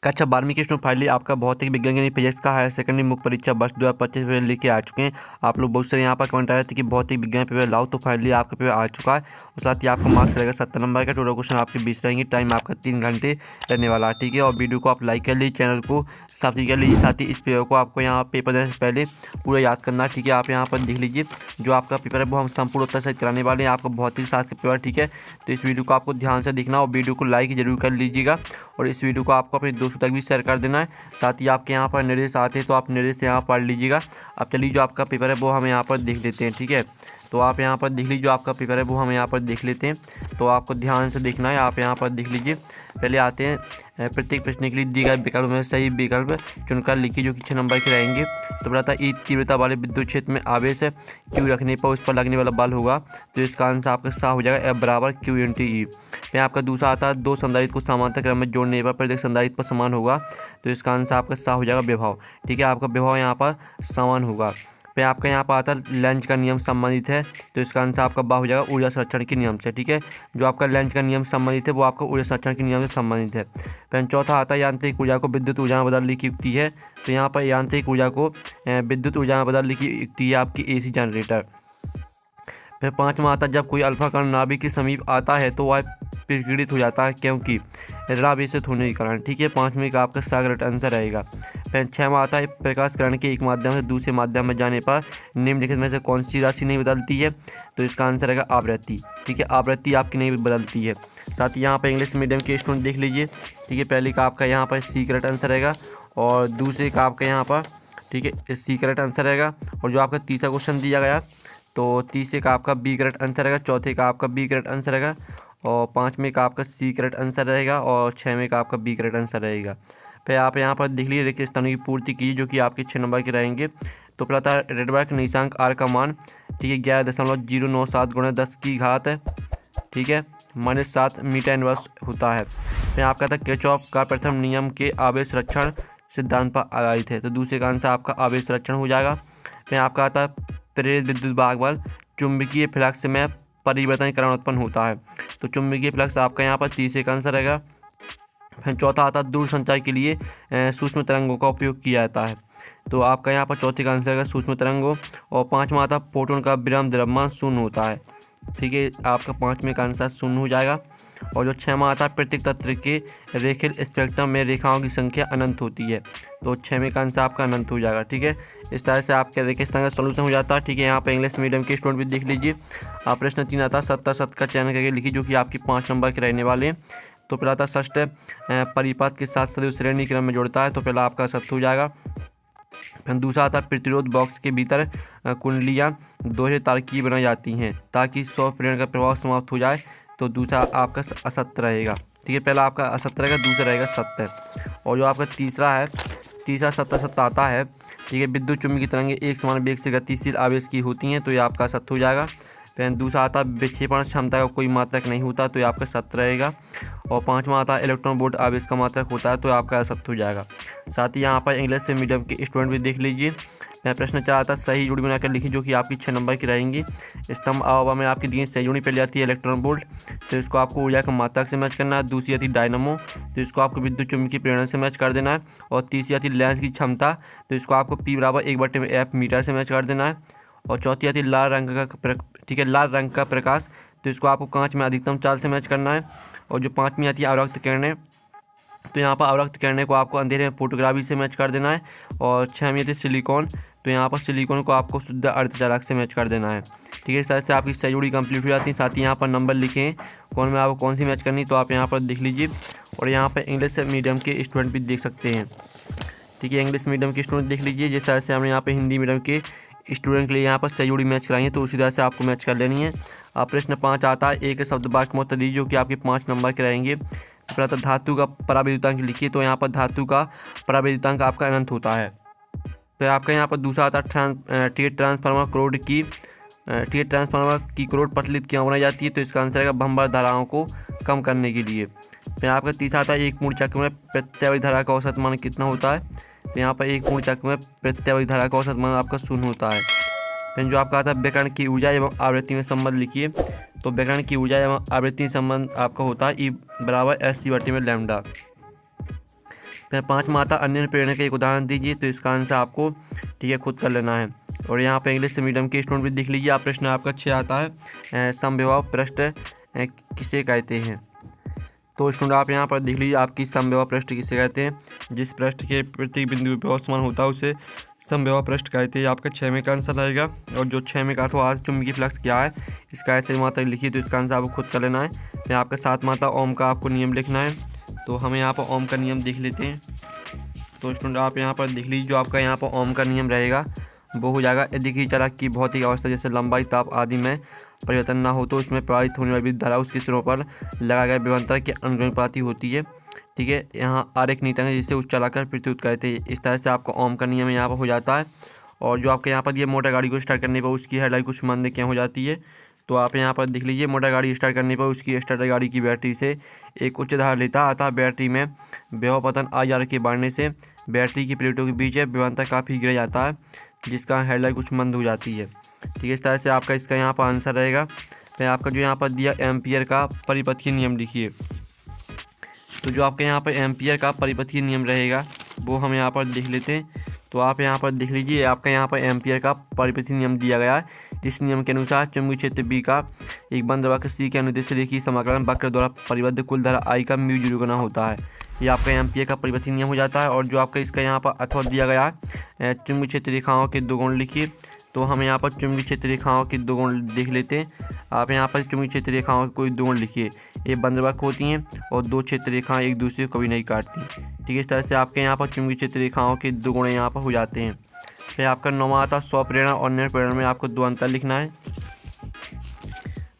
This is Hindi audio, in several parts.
कक्षा 12वीं की स्टूडेंट फाइनली आपका भौतिक विज्ञान यानी फिजिक्स का हायर सेकेंडरी मुख्य परीक्षा वर्ष 2025 पेपर लेके आ चुके हैं। आप लोग बहुत सारे यहाँ पर कमेंट आ रहे थे कि भौतिक विज्ञान पेपर लाओ, तो फाइनली आपका पेपर आ चुका है। और साथ ही आपका मार्क्स रहेगा 70 नंबर का। टोटल क्वेश्चन आपके 20 रहेंगे। टाइम आपका 3 घंटे रहने वाला है, ठीक है। और वीडियो को आप लाइक कर लीजिए, चैनल को सब्सक्राइब कर लीजिए। साथ ही इस पेपर को आपको यहाँ पेपर देने से पहले पूरा याद करना है, ठीक है। आप यहाँ पर देख लीजिए जो आपका पेपर है वो हम संपूर्ण उत्तर सहित कराने वाले हैं, आपका भौतिक शास्त्र का पेपर, ठीक है। तो इस वीडियो को आपको ध्यान से देखना और वीडियो को लाइक जरूर कर लीजिएगा और इस वीडियो को आपको अपने दोस्तों तक भी शेयर कर देना है। साथ ही आपके यहाँ पर निर्देश आते हैं तो आप निर्देश यहाँ पढ़ लीजिएगा। अब चलिए जो आपका पेपर है वो हम यहाँ पर देख लेते हैं, ठीक है। तो आप यहाँ पर देख लीजिए जो आपका पेपर है वो हम यहाँ पर देख लेते हैं। तो आपको ध्यान से देखना है। आप यहाँ पर देख लीजिए। पहले आते हैं प्रत्येक प्रश्न के लिए दिए गए विकल्प में सही विकल्प चुनकर लिखिए जो कि 6 नंबर के रहेंगे। तो बताता है ई तीव्रता वाले विद्युत क्षेत्र में आवेश क्यू रखने पर उस पर लगने वाला बल होगा, तो इसका आंसर आपका सा हो जाएगा F बराबर क्यू इंटू ई। फिर आपका दूसरा आता है दो संधारित्र को समांतर क्रम में जोड़ने पर प्रत्येक संधारित्र पर समान होगा, तो इसका आंसर आपका सा हो जाएगा विभव, ठीक है। आपका विभव यहाँ पर समान होगा। फिर आपका यहाँ पर आता है लेंज का नियम संबंधित है, तो इसका आंसर आपका बा हो जाएगा ऊर्जा संरक्षण के नियम से, ठीक है। जो आपका लेंज का नियम संबंधित है वो आपका ऊर्जा संरक्षण के नियम से संबंधित है। फिर चौथा आता है यांत्रिक ऊर्जा को विद्युत ऊर्जा में बदलने की युक्ति है, तो यहाँ पर यांत्रिक ऊर्जा को विद्युत ऊर्जा में बदलने की युक्ति है आपकी AC जनरेटर। फिर पाँचवा आता है जब कोई अल्फा कण नाभिक के समीप आता है तो वह विकिरित हो जाता है क्योंकि ऋणावेशित होने के कारण, ठीक है। 5वें का आपका सागरट आंसर रहेगा। फिर 6वां आता है प्रकाश किरण के एक माध्यम से दूसरे माध्यम में जाने पर निम्नलिखित में से कौन सी राशि नहीं बदलती है, तो इसका आंसर रहेगा आवृत्ति, ठीक है। आवृत्ति आपकी नहीं बदलती है। साथ ही यहाँ पर इंग्लिश मीडियम के स्टूडेंट देख लीजिए, ठीक है। पहले का आपका यहाँ पर सी करेक्ट आंसर रहेगा और दूसरे का आपका यहाँ पर, ठीक है, सी करेक्ट आंसर रहेगा। और जो आपका तीसरा क्वेश्चन दिया गया तो तीसरे का आपका बी करेक्ट आंसर रहेगा, चौथे का आपका बी करेक्ट आंसर रहेगा और 5वें का आपका सी करेक्ट आंसर रहेगा और 6वें का आपका बी करेक्ट आंसर रहेगा। फिर आप यहाँ पर देख लीजिए रिक्त स्थानों की पूर्ति कीजिए जो कि आपके 6 नंबर के रहेंगे। तो पहला था रेडबर्ग निर्देशांक आर का मान, ठीक है, 11.097 गुणा 10 की घात है, ठीक है, -7 मीटर इनवर्स होता है। फिर आपका था किरचॉफ का प्रथम नियम के आवेश संरक्षण सिद्धांत पर आधारित है, तो दूसरे का आंसर आपका आवेश संरक्षण हो जाएगा। फिर आपका आता है प्रेरित विद्युत भाग बल चुंबकीय फ्लक्स में परिवर्तन के कारण उत्पन्न होता है, तो चुंबकीय फ्लक्स आपका यहाँ पर तीसरे का आंसर रहेगा। फिर चौथा आता है दूर संचार के लिए सूक्ष्म तरंगों का उपयोग किया जाता है, तो आपका यहाँ पर चौथे का आंसर रहेगा सूक्ष्म तरंगों। और 5वां आता है फोटोन का विराम द्रव्यमान शून्य होता है, ठीक है, आपका 5वें का आंसर शून्य हो जाएगा। और जो 6वां आता है प्रत्येक तत्व के रेखीय स्पेक्ट्रम में रेखाओं की संख्या अनंत होती है, तो 6वें का आंसर आपका अनंत हो जाएगा, ठीक है। इस तरह से आपके रेखिस्तान का सोल्यूशन हो जाता है, ठीक है। यहाँ पर इंग्लिश मीडियम के स्टूडेंट भी देख लीजिए। आप प्रश्न 3 आता है सत्ता सत्य का चयन करके लिखिए जो कि आपकी 5 नंबर के रहने वाले हैं। तो पहला था षष्ठ परिपात के साथ सदैव श्रेणी क्रम में जोड़ता है, तो पहला आपका सत्य हो जाएगा। फिर दूसरा आता है प्रतिरोध बॉक्स के भीतर कुंडलियाँ दोहरे तार की बनाई जाती हैं ताकि 100 प्रेरण का प्रभाव समाप्त हो जाए, तो दूसरा आपका असत्य रहेगा, ठीक है। पहला आपका असत्य रहेगा, दूसरा रहेगा सत्य। और जो आपका तीसरा सत्य आता है, ठीक है, विद्युत चुम्बकीय तरंगें एक समान वेग से गतिशील आवेश की होती हैं, तो ये आपका सत्य हो जाएगा। फिर दूसरा आता है विक्षेपण क्षमता का कोई मात्रक नहीं होता, तो ये आपका सत्य रहेगा। और 5वां आता है इलेक्ट्रॉन वोल्ट आवेश का मात्रक होता है, तो आपका असत्य हो जाएगा। साथ ही यहाँ पर इंग्लिश से मीडियम के स्टूडेंट भी देख लीजिए। प्रश्न 4 आता है सही जोड़ी बनाकर लिखिए जो कि आपकी 6 नंबर की रहेंगी। स्तंभ आवा में आपकी दी सही जोड़ी पहले जाती है इलेक्ट्रॉन वोल्ट, तो इसको आपको ऊर्जा का मात्रक से मैच करना है। दूसरी आती डायनमो, तो इसको आपको विद्युत चुम्बकीय प्रेरण से मैच कर देना है। और तीसरी आती लेंस की क्षमता, तो इसको आपको P बराबर 1/F मीटर से मैच कर देना है। और चौथी आती लाल रंग का, ठीक है, लाल रंग का प्रकाश, तो इसको आपको कांच में अधिकतम 4 से मैच करना है। और जो 5वीं आती है अवरक्त किरणें, तो यहाँ पर अवरक्त किरणें को आपको अंधेरे में फोटोग्राफी से मैच कर देना है। और 6वीं आती है सिलिकॉन, तो यहाँ पर सिलिकॉन को आपको शुद्ध अर्धचालक से मैच कर देना है, ठीक है। इस तरह से आपकी सही जोड़ी कंप्लीट हो जाती है। साथ ही यहाँ पर नंबर लिखें कौन में आपको कौन सी मैच करनी, तो आप यहाँ पर देख लीजिए। और यहाँ पर इंग्लिश मीडियम के स्टूडेंट भी देख सकते हैं, ठीक है। इंग्लिश मीडियम के स्टूडेंट देख लीजिए जिस तरह से हमने यहाँ पर हिंदी मीडियम के स्टूडेंट के लिए यहाँ पर सही जोड़ी मैच कराई है, तो उसी तरह से आपको मैच कर लेनी है। अब प्रश्न 5 आता है एक शब्द वाक्य में उत्तर दीजिए जो कि आपके 5 नंबर के रहेंगे। तो पहला था धातु का परावैद्युतांक लिखिए, तो यहाँ पर धातु का परावैद्युतांक आपका अनंत होता है। फिर आपका यहाँ पर दूसरा आता है ट्रांसफार्मर की करोड़ प्रचलित क्यों बनाई जाती है, तो इसका आंसर है बमबर धाराओं को कम करने के लिए। फिर आपका तीसरा आता है एक मूल चक्र में प्रत्यावर्ती धारा का औसत मान कितना होता है, तो यहाँ पर एक मूल चक्र में प्रत्यावर्ती धारा का औसत मान आपका 0 होता है। फिर जो आपका आता है विकिरण की ऊर्जा एवं आवृत्ति में संबंध लिखिए, तो विकिरण की ऊर्जा एवं आवृत्ति संबंध आपका होता है E बराबर SC/λ। फिर 5 माता अन्य प्रेरणा का एक उदाहरण दीजिए। तो इसका आंसर आपको ठीक है खुद कर लेना है। और यहाँ पे इंग्लिश मीडियम के स्टूडेंट भी देख लीजिए, आप प्रश्न आपका 6 आता है, समविभव पृष्ठ किसे कहते हैं। तो स्टूडेंट आप यहाँ पर देख लीजिए आपकी समविभव पृष्ठ किसे कहते हैं। जिस पृष्ठ के प्रत्येक बिंदु पर समान होता है उसे समविभव पृष्ठ कहते हैं। आपका 6 में का आंसर रहेगा। और जो 6 में का था आज चुंबकीय फ्लक्स क्या है, इसका ऐसे मात्रा लिखिए। तो इसका आंसर आपको खुद कर लेना है। फिर आपका 7 मात्रा ओम का आपको नियम लिखना है। तो हम यहाँ पर ओम का नियम देख लेते हैं। तो स्टूडेंट आप यहाँ पर देख लीजिए, जो आपका यहाँ पर ओम का नियम रहेगा वो हो जाएगा, यदि किसी चालक की भौतिक अवस्था जैसे लंबाई, ताप आदि में परिवर्तन ना हो तो उसमें प्रवाहित होने वाली विद्युत धारा उसके सिरों पर लगाए गए विभवांतर के अनुपाती होती है। ठीक है, यहाँ आर एक नीतंग है जिससे उच्च चलाकर प्रत्युत कहते हैं। इस तरह से आपका ओम का नियम यहाँ पर हो जाता है। और जो आपके यहाँ पर ये मोटर गाड़ी को स्टार्ट करने पर उसकी हेडलाइट कुछ मंद क्या हो जाती है। तो आप यहाँ पर देख लीजिए, मोटर गाड़ी स्टार्ट करने पर उसकी स्टार्टर गाड़ी की बैटरी से एक उच्च धारा लेता है, अतः बैटरी में विभव पतन IR के बढ़ने से बैटरी की प्लेटों के बीच विभवांतर काफ़ी गिर जाता है, जिसका हेडलाइट कुछ मंद हो जाती है। ठीक है, इस तरह से आपका इसका यहाँ पर आंसर रहेगा। फिर आपका जो यहाँ पर दिया एम्पियर का परिपथीय नियम लिखिए। तो जो आपके यहाँ पर एम्पियर का परिपथीय नियम रहेगा वो हम यहाँ पर देख लेते हैं। तो आप यहाँ पर देख लीजिए, आपका यहाँ पर एम्पियर का परिपथीय नियम दिया गया है। इस नियम के अनुसार चुंबकीय क्षेत्र B का एक बंद वक्र C के अनुदेश रेखीय समाकलन वक्र द्वारा परिबद्ध कुल धारा I का म्यू 0 गुना होता है। ये आपका एम्पियर का परिपथीय नियम हो जाता है। और जो आपका इसका यहाँ पर अथवा दिया गया है, चुंबकीय क्षेत्र रेखाओं के 2 गुण लिखिए। तो हम यहाँ पर चुंबकीय क्षेत्र रेखाओं के 2 गुण देख लेते हैं। आप यहाँ पर चुंबकीय क्षेत्र रेखाओं के कोई 2 गुण लिखिए। ये बंद वक्र होती हैं और 2 क्षेत्र रेखाएं एक दूसरे को कभी नहीं काटती। ठीक है, इस तरह से आपके यहाँ पर चुंबकीय क्षेत्र रेखाओं के 2 गुण यहाँ पर हो जाते हैं। फिर आपका 9वां आता स्वप्रेरण और अन्य प्रेरण में आपको 2 अंतर लिखना है।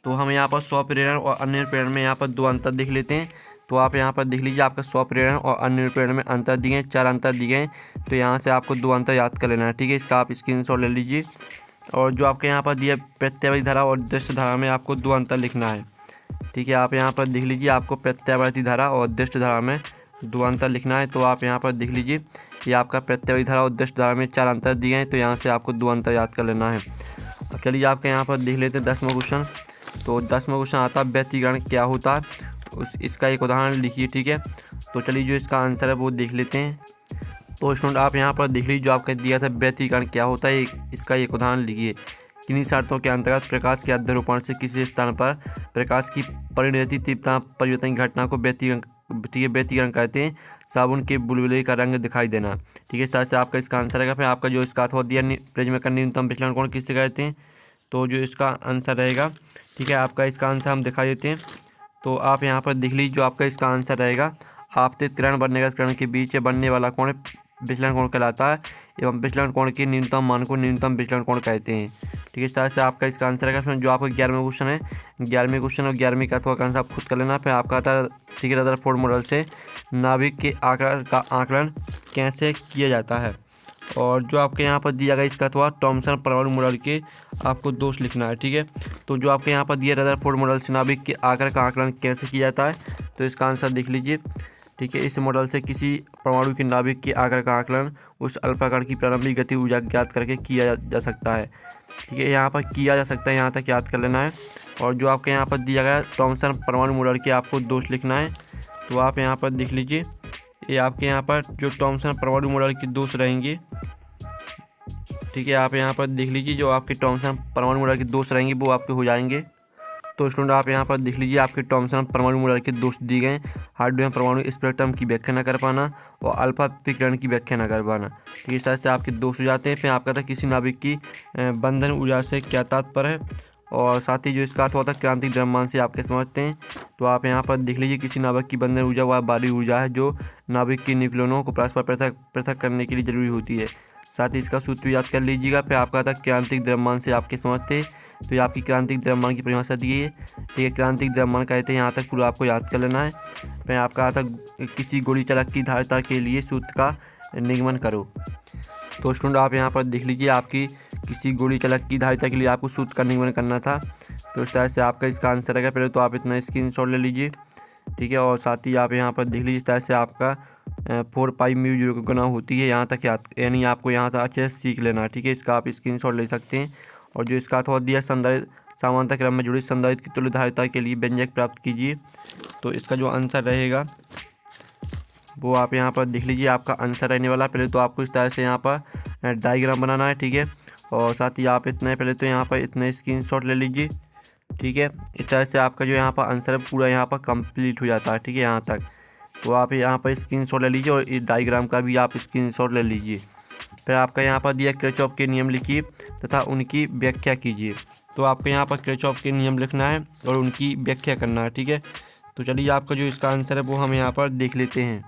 तो हम यहाँ पर स्वप्रेरण और अन्य प्रेरण में यहाँ पर 2 अंतर देख लेते हैं। तो आप यहाँ पर देख लीजिए, आपका स्वप्रेरण और अन्य प्रेरण में अंतर दिए हैं, 4 अंतर दिए हैं। तो यहाँ से आपको 2 अंतर याद कर लेना है। ठीक है, इसका आप स्क्रीनशॉट ले लीजिए। और जो आपके यहाँ पर दिया प्रत्यावर्ती धारा और दृश्य धारा में आपको 2 अंतर लिखना है। ठीक है, आप यहाँ पर देख लीजिए, आपको प्रत्यावर्ती धारा और दृश्य धारा में 2 अंतर लिखना है। तो आप यहाँ पर देख लीजिए, ये आपका प्रत्यावर्ती धारा और दृश्य धारा में 4 अंतर दिए हैं। तो यहाँ से आपको 2 अंतर याद कर लेना है। अब चलिए आपके यहाँ पर देख लेते हैं 10वां क्वेश्चन। तो 10वां क्वेश्चन आता है व्यतिकरण क्या होता है, इसका एक उदाहरण लिखिए। ठीक है, तो चलिए जो इसका आंसर है वो देख लेते हैं। तो स्टूडेंट आप यहाँ पर देख लीजिए, जो आपका दिया था व्यतिकरण क्या होता है, इसका एक उदाहरण लिखिए। किन्हीं शर्तों के अंतर्गत प्रकाश के अध्यारोपण से किसी स्थान पर प्रकाश की परिणति तीव्रता परिवर्तन घटना को व्यतिकरण कहते हैं। साबुन के बुलबुले का रंग दिखाई देना। ठीक है, इस तरह से आपका इसका आंसर रहेगा। फिर आपका जो इसका अथवा दिया प्रिज्म का न्यूनतम विचलन कोण किससे कहते हैं। तो जो इसका आंसर रहेगा, ठीक है, आपका इसका आंसर हम दिखा देते हैं। तो आप यहाँ पर देख लीजिए, जो आपका इसका आंसर रहेगा, आपतित किरण बनने किरण के बीच बनने वाला कोण विचलन कोण कहलाता है एवं विचलन कोण के न्यूनतम मान को न्यूनतम विचलन कोण कहते हैं। ठीक है, इस तरह से आपका इसका आंसर रहेगा। जो आपका 11वां क्वेश्चन है, 11वें क्वेश्चन और 11वीं का अथवा का आंसर आप खुद कर लेना। फिर आपका आता है, ठीक है, रदरफोर्ड मॉडल से नाभिक के आकार का आकलन कैसे किया जाता है। और जो आपके यहाँ पर दिया गया इसका अथवा थॉमसन परमाणु मॉडल के आपको दोष लिखना है। ठीक है, तो जो आपके यहाँ पर दिया रदरफोर्ड मॉडल से नाभिक के आकार का आकलन कैसे किया जाता है, तो इसका आंसर देख लीजिए। ठीक है, इस मॉडल से किसी परमाणु के नाभिक के आकार का आकलन उस अल्फा कण की प्रारंभिक गति ऊर्जा ज्ञात करके किया जा सकता है। ठीक है, यहाँ पर किया जा सकता है, यहाँ तक याद कर लेना है। और जो आपके यहाँ पर दिया गया थॉमसन परमाणु मॉडल के आपको दोष लिखना है। तो आप यहाँ पर देख लीजिए, ये आपके यहाँ पर जो थॉमसन परमाणु मॉडल के दोष रहेंगे। ठीक है, आप यहाँ पर देख लीजिए, जो आपके थॉमसन परमाणु मॉडल के दोष रहेंगे वो आपके हो जाएंगे। तो स्टूडेंट आप यहाँ पर देख लीजिए, आपके थॉमसन परमाणु मॉडल के दोष दिए गए, हाइड्रोजन परमाणु स्पेक्ट्रम की व्याख्या न कर पाना और अल्फा विकिरण की व्याख्या न कर पाना। ठीक है, इस तरह से आपके दोष हो जाते हैं। फिर आपका था किसी नाभिक की बंधन ऊर्जा से क्या तात्पर्य है, और साथ ही जो इसका अथवा था क्रांतिक द्रव्यमान से आप क्या समझते हैं। तो आप यहाँ पर देख लीजिए, किसी नाभिक की बंधन ऊर्जा वह बाहरी ऊर्जा है जो नाभिक के न्यूक्लियनों को परस्पर पृथक करने के लिए जरूरी होती है। साथ ही इसका सूत्र याद कर लीजिएगा। फिर आपका था क्रांतिक द्रव्यमान से आपके समझते हैं। तो ये आपकी क्रांतिक द्रव्यमान की परिभाषा दी है। ठीक है, क्रांतिक द्रव्यमान कहते हैं, यहाँ तक पूरा आपको याद कर लेना है। फिर आपका आता किसी गोली चालक की धारिता के लिए सूत्र का निगमन करो। तो स्टूडेंट आप यहाँ पर देख लीजिए, आपकी किसी गोली चालक की धारिता के लिए आपको सूत्र का निगमन करना था। तो इस तरह से आपका इसका आंसर रहेगा। पहले तो आप इतना स्क्रीनशॉट ले लीजिए। ठीक है, और साथ ही आप यहाँ पर देख लीजिए, इस तरह से आपका 4 पाई म्यू 0 गुना होती है, यहाँ तक याद, यानी आपको यहाँ तक अच्छे से सीख लेना। ठीक है, इसका आप स्क्रीनशॉट ले सकते हैं। और जो इसका अथवा दिया संधारित्र समांतर क्रम में जुड़ी संधारित्र की तुल्य धारिता के लिए व्यंजक प्राप्त कीजिए। तो इसका जो आंसर रहेगा, वो आप यहाँ पर देख लीजिए आपका आंसर रहने वाला है। पहले तो आपको इस तरह से यहाँ पर डायग्राम बनाना है, ठीक है। और साथ ही आप इतने पहले तो यहाँ पर इतने स्क्रीनशॉट ले लीजिए, ठीक है। इस तरह से आपका जो यहाँ पर आंसर है पूरा यहाँ पर कंप्लीट हो जाता है, ठीक है, यहाँ तक। तो आप यहाँ पर स्क्रीनशॉट ले लीजिए और इस डायग्राम का भी आप स्क्रीनशॉट ले लीजिए। फिर आपका यहाँ पर दिया किरचॉफ के नियम लिखिए तथा उनकी व्याख्या कीजिए। तो आपको यहाँ पर किरचॉफ के नियम लिखना है और उनकी व्याख्या करना है, ठीक है। तो चलिए आपका जो इसका आंसर है वो हम यहाँ पर देख लेते हैं।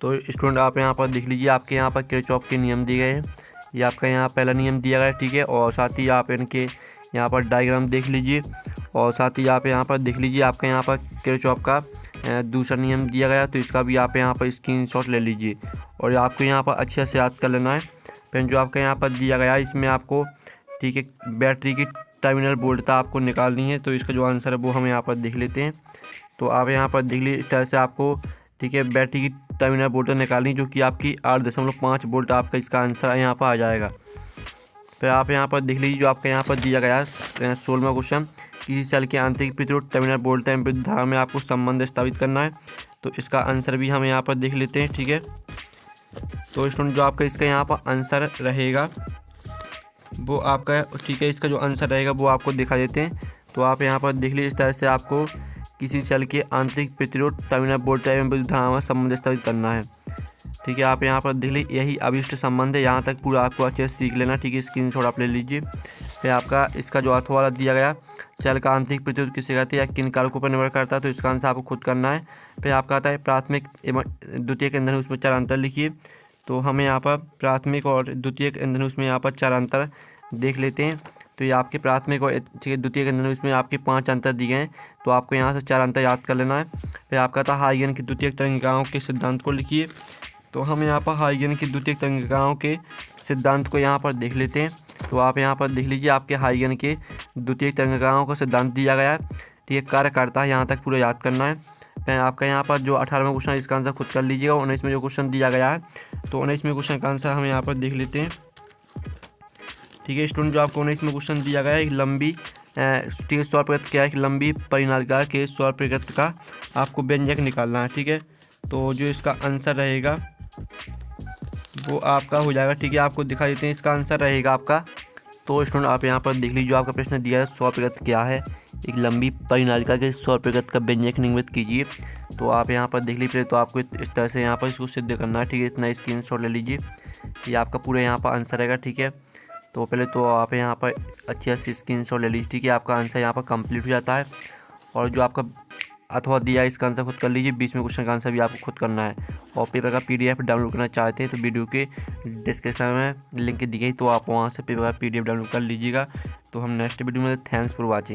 तो स्टूडेंट आप यहाँ पर देख लीजिए आपके यहाँ पर किरचॉफ के नियम दिए गए हैं। ये आपका यहाँ पहला नियम दिया गया है, ठीक है। और साथ ही आप इनके यहाँ पर डायग्राम देख लीजिए और साथ ही आप यहाँ पर देख लीजिए आपका यहाँ पर किरचॉफ का दूसरा नियम दिया गया, तो इसका भी आप यहाँ पर स्क्रीनशॉट ले लीजिए और आपको यहाँ पर अच्छे से याद कर लेना है। फिर जो आपका यहाँ पर दिया गया है इसमें आपको, ठीक है, बैटरी की टर्मिनल वोल्टता आपको निकालनी है। तो इसका जो आंसर है वो हम यहाँ पर देख लेते हैं। तो आप यहाँ पर देख लीजिए इस तरह से आपको, ठीक है, बैटरी की टर्मिनल वोल्टता निकालनी जो कि आपकी 8.5 वोल्ट आपका इसका आंसर यहाँ पर आ जाएगा। फिर आप यहाँ पर देख लीजिए जो आपका यहाँ पर दिया गया है 16वां क्वेश्चन, किसी सेल के आंतरिक प्रतिरोध टर्मिनल वोल्टेज एवं विद्युत धारा में आपको संबंध स्थापित करना है। तो इसका आंसर भी हम यहाँ पर देख लेते हैं, ठीक है। तो स्टूडेंट जो आपका इसका यहाँ पर आंसर रहेगा वो आपका, ठीक है, इसका जो आंसर रहेगा वो आपको दिखा देते हैं। तो आप यहाँ पर देख लीजिए इस तरह से आपको किसी सेल के आंतरिक प्रतिरोध टर्मिनल वोल्टेज एवं विद्युत धारा में संबंध स्थापित करना है, ठीक है। आप यहाँ पर देख लीजिए यही अभिष्ट संबंध है, यहाँ तक पूरा आपको अच्छे से सीख लेना, ठीक है। स्क्रीनशॉट आप ले लीजिए। फिर आपका इसका जो अथवा दिया गया, सेल का आंतरिक प्रतिरोध किसे कहते हैं या किन कारकों पर निर्भर करता है, तो इसका आंसर आपको खुद करना है। फिर आपका आता है प्राथमिक एवं द्वितीयक ईंधन, उसमें 4 अंतर लिखिए। तो हमें यहाँ पर प्राथमिक और द्वितीयक ईंधन उसमें यहाँ पर 4 अंतर देख लेते हैं। तो ये आपके प्राथमिक और, ठीक है, द्वितीयक ईंधन उसमें आपके 5 अंतर दिए हैं। तो आपको यहाँ से 4 अंतर याद कर लेना है। फिर आपका था हाइगन की द्वितीयक तरंगिकाओं के सिद्धांत को लिखिए। तो हम यहाँ पर हाइगन की द्वितीयक तरंगिकाओं के सिद्धांत को यहाँ पर देख लेते हैं। तो आप यहाँ पर देख लीजिए आपके हाइगन के द्वितीयक तरंगिकाओं का सिद्धांत दिया गया है, ठीक है। कार्य करता है, यहाँ तक पूरा याद करना है। फिर आपका यहाँ पर जो 18वां क्वेश्चन है इसका आंसर खुद कर लीजिएगा। 19 में जो क्वेश्चन दिया गया है, तो 19 में क्वेश्चन का आंसर हम यहाँ पर देख लेते हैं, ठीक है। स्टूडेंट जो आपको 19 में क्वेश्चन दिया गया है एक लंबी, ठीक है, सौर प्रकृति क्या है, एक लंबी परिनालिका के सौर प्रकृति का आपको व्यंजक निकालना है, ठीक है। तो जो इसका आंसर रहेगा वो आपका हो जाएगा, ठीक है। आपको दिखा देते हैं इसका आंसर रहेगा आपका। तो स्टूडेंट आप यहाँ पर देख लीजिए जो आपका प्रश्न दिया है सौर प्रकृति क्या है, एक लंबी परिनालिका के सौर प्रकृति का व्यंजक निम्नलिखित कीजिए। तो आप यहाँ पर देख लीजिए, तो आपको इस तरह से यहाँ पर इसको सिद्ध करना है, ठीक है। इतना स्क्रीनशॉट ले लीजिए, ये आपका पूरा यहाँ पर आंसर रहेगा, ठीक है। तो पहले तो आप यहाँ पर अच्छे से स्क्रीनशॉट ले लीजिए, ठीक है। आपका आंसर यहाँ पर कंप्लीट हो जाता है। और जो आपका अथवा दिया है इसका आंसर खुद कर लीजिए। 20 में क्वेश्चन का आंसर भी आपको खुद करना है। और पेपर का PDF डाउनलोड करना चाहते हैं तो वीडियो के डिस्क्रिप्शन में लिंक दी गई, तो आप वहाँ से पेपर का PDF डाउनलोड कर लीजिएगा। तो हम नेक्स्ट वीडियो में, थैंक्स फॉर वॉचिंग।